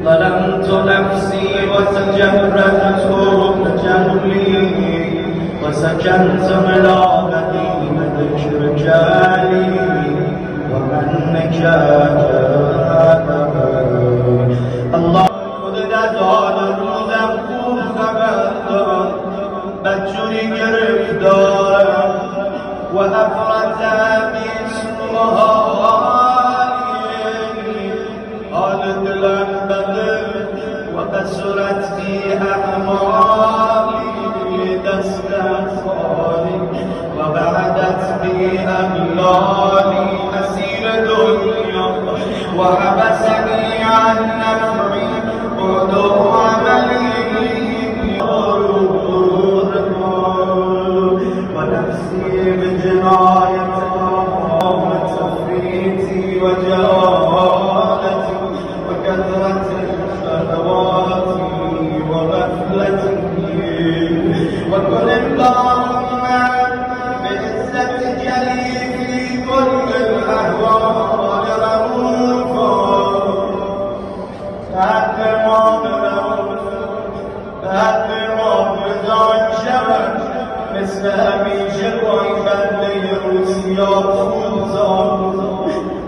ظلمت نفسي وتجردت جهلي وسكنت ملابتي ذكر رجالي ومن نجاك الله خود نزال روزم خوب خبر داد بدجوری گرفتار و افرت میسوها حال دلم بده و قصرت بی اعمالی دستم خالی و بعدت بی املالی اسیر دنیا و حبسنی عن نفعی بعد عملی و نفسی بجنایت تفریطی و جهالتی وكثرة الشهوات وغفلتي وكن اللهم بعزة جليلي كل الأهوال رؤوفا فأكرم رضا شبك مثل همیشه قایبت لیروسیات سلطان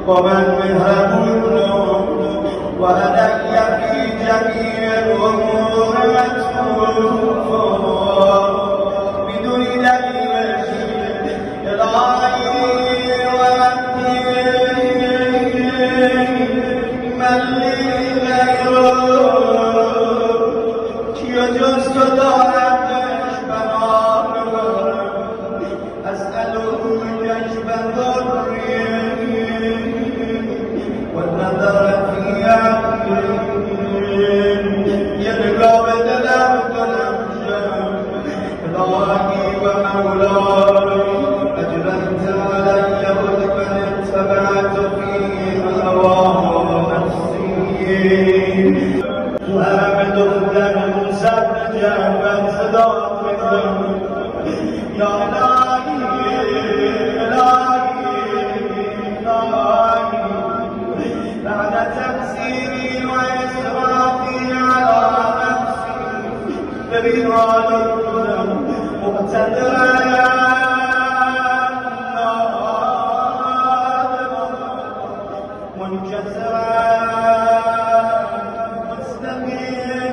ومن مهبون وعلي في جميع الأمور متروفا بدون دليل إلهي ومدي من لي غيرك يجوز دارتش بنار أسأله كشف ضري والنظر في يلقى بدلا إلهي ومولاي أجريت علي غضبا اتبعت فيه هوى نفسي تهامد غدا مسرجا فانصداق يا بعد تفسيري وإسرافي على نفسي برضا الهدى مقتدرا منكسرا مستقيما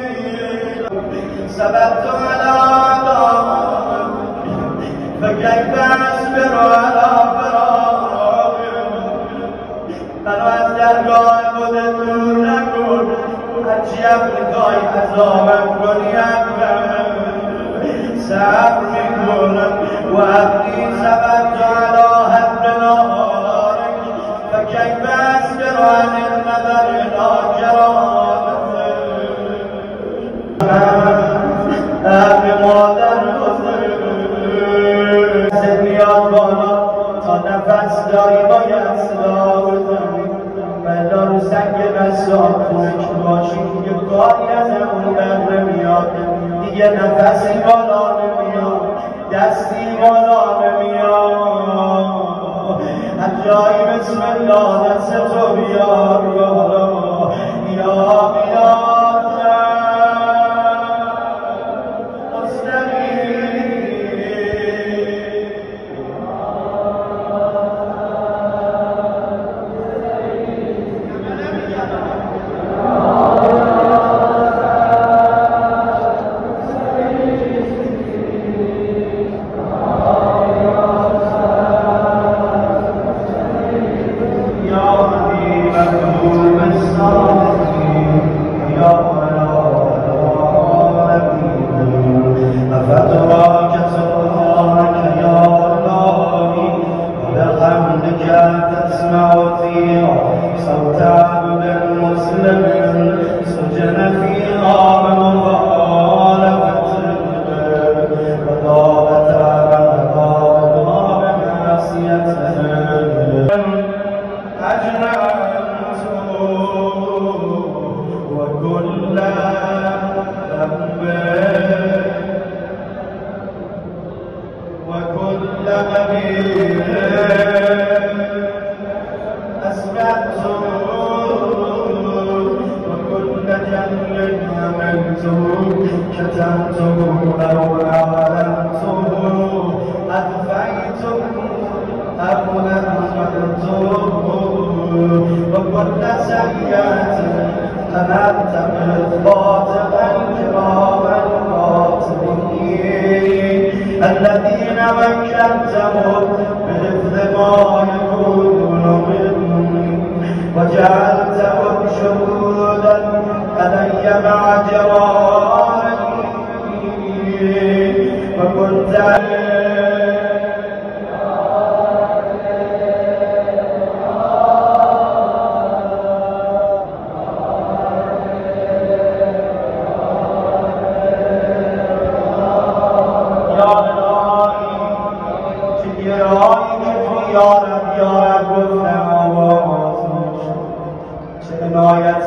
سبقت على عذاب فكيف أصبر على فراق فلو درگاه خودت دور نکن هرچی میخوای عذابم کنیم صبر میکنم و ابدی صبرت علی حد نهارک فکیف اصبر عن النظر الى کرامتک ابر مادر حسین میاد بالا تا نفس داری باید صدا بزنی مدار سنگ بسات خونک باشی که کاری از اون بر نمیاد دیگه نفسی بالا نمیاد دستی بالا نمیاد از جایی بسم الله دست تو بیار یا يا حبيب قدمتم أو أعلنتم أخفيتم أو أهملتم وكل سيئة أمنت بالخاتم الكرام الكاتبين الذين مكنتهم بحفظ ما يكون مني وجعلتهم شهودا علي مع جرائمي وكنت باید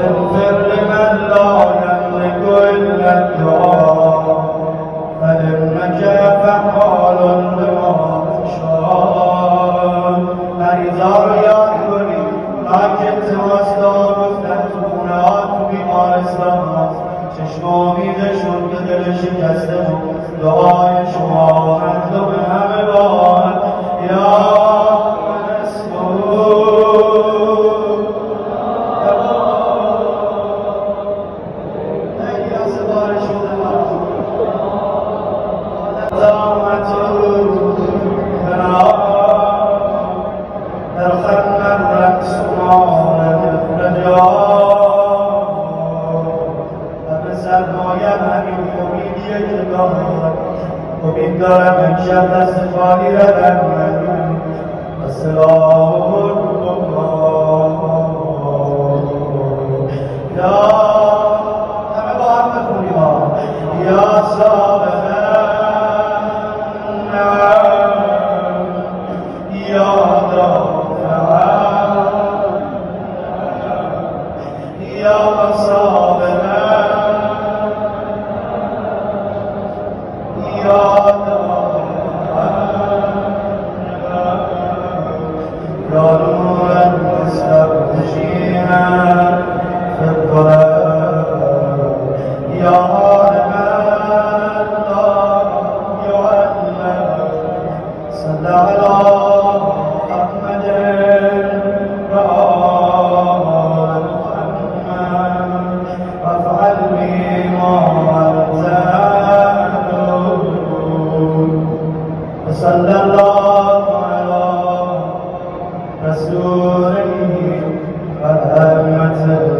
اغفر لمن لا يملك إلا الدعاء فإنك فعال لما تشاء مریضا رو یاد کنید لکن توستا گفتن تو خونه‌ها تو بیمارستان چشم امیدشون که دل شکسته بود دعای شما مردم همه باد یا امید دارم امشب دست خالی ردم السلام یا همه با هم بخونیم یا صابر یا دافع یا صابر يا نور المستبشرين في الظلام يا عالم الله يعلم صل على محمد وآل محمد وافعل بما صلى الله على رسوله ورحمة